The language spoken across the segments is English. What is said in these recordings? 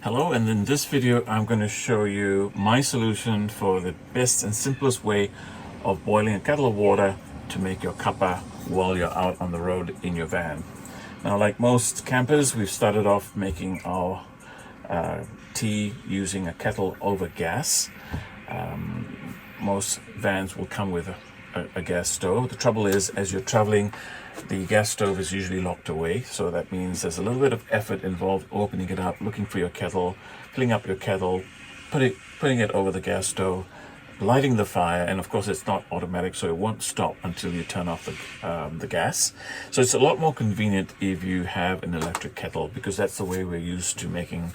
Hello, and in this video I'm going to show you my solution for the best and simplest way of boiling a kettle of water to make your cuppa while you're out on the road in your van. Now, like most campers, we've started off making our tea using a kettle over gas. Most vans will come with a gas stove. The trouble is, as you're traveling, the gas stove is usually locked away, so that means there's a little bit of effort involved opening it up, looking for your kettle, filling up your kettle, putting it over the gas stove, lighting the fire, and of course it's not automatic, so it won't stop until you turn off the gas. So it's a lot more convenient if you have an electric kettle, because that's the way we're used to making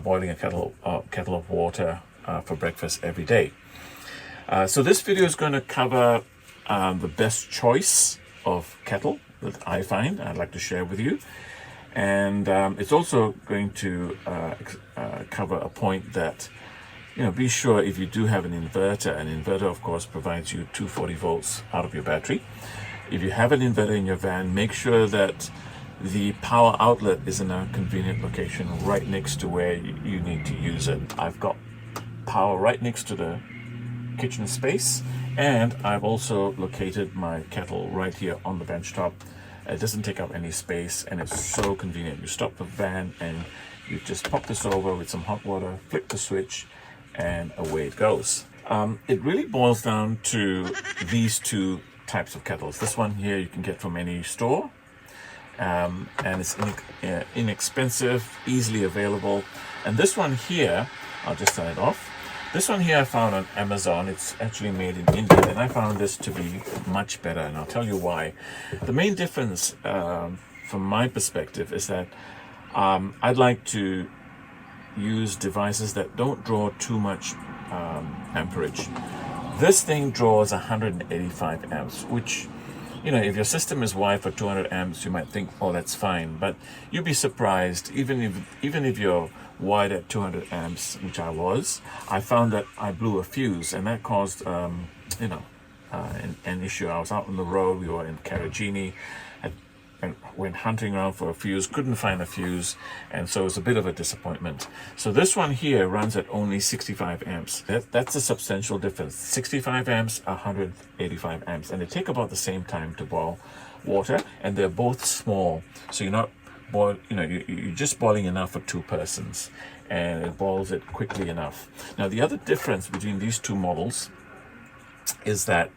boiling a kettle of water for breakfast every day. So this video is going to cover the best choice of kettle that I find I'd like to share with you, and it's also going to cover a point that, be sure if you do have an inverter of course provides you 240 volts out of your battery. If you have an inverter in your van, make sure that the power outlet is in a convenient location right next to where you need to use it. I've got power right next to the kitchen space, and I've also located my kettle right here on the bench top. It doesn't take up any space, and it's so convenient. You stop the van and you just pop this over with some hot water, flick the switch, and away it goes. It really boils down to these two types of kettles. This one here you can get from any store, and it's inexpensive, easily available. And this one here, I'll just turn it off. This one here I found on Amazon. It's actually made in India, and I found this to be much better, and I'll tell you why. The main difference from my perspective is that I'd like to use devices that don't draw too much amperage. This thing draws 185 amps, which, if your system is wired for 200 amps, you might think, oh, that's fine. But you'd be surprised, even if you're wired at 200 amps, which I found that I blew a fuse, and that caused, an issue. I was out on the road, we were in Karajini, and went hunting around for a fuse, couldn't find a fuse, and so it was a bit of a disappointment. So this one here runs at only 65 amps. That's a substantial difference. 65 amps, 185 amps, and they take about the same time to boil water, and they're both small, so you're not you're just boiling enough for two persons, and it boils it quickly enough. Now, the other difference between these two models is that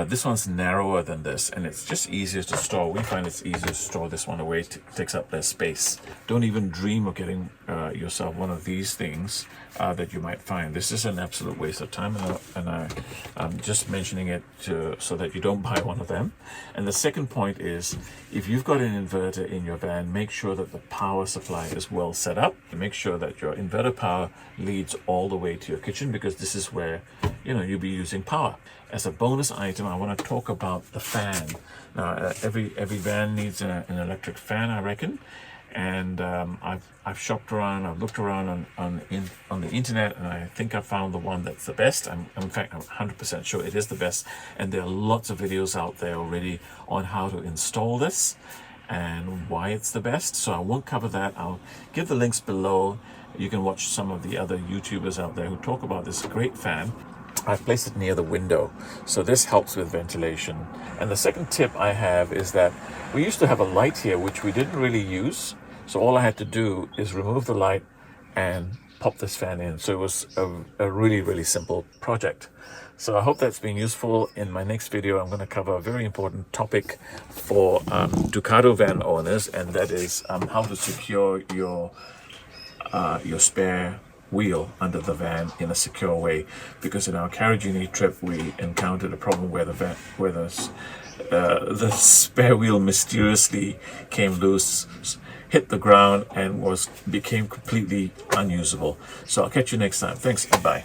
this one's narrower than this, and it's just easier to store. We find it's easier to store this one away. It takes up less space. Don't even dream of getting yourself one of these things that you might find. This is an absolute waste of time, and I'm just mentioning it so that you don't buy one of them. And the second point is, if you've got an inverter in your van, make sure that the power supply is well set up. Make sure that your inverter power leads all the way to your kitchen, because this is where you'll be using power. As a bonus item, I want to talk about the fan. Now, every van needs an electric fan, I reckon. And I've shopped around, I've looked around on the internet, and I think I found the one that's the best. In fact, I'm 100% sure it is the best. And there are lots of videos out there already on how to install this and why it's the best. So I won't cover that. I'll give the links below. You can watch some of the other YouTubers out there who talk about this great fan. I've placed it near the window, so this helps with ventilation. And the second tip I have is that we used to have a light here which we didn't really use, so all I had to do is remove the light and pop this fan in. So it was a really, really simple project. So I hope that's been useful. In my next video, I'm going to cover a very important topic for Ducato van owners, and that is how to secure your spare wheel under the van in a secure way. Because in our Karajini trip, we encountered a problem where the spare wheel mysteriously came loose, hit the ground, and became completely unusable. So I'll catch you next time. Thanks and bye.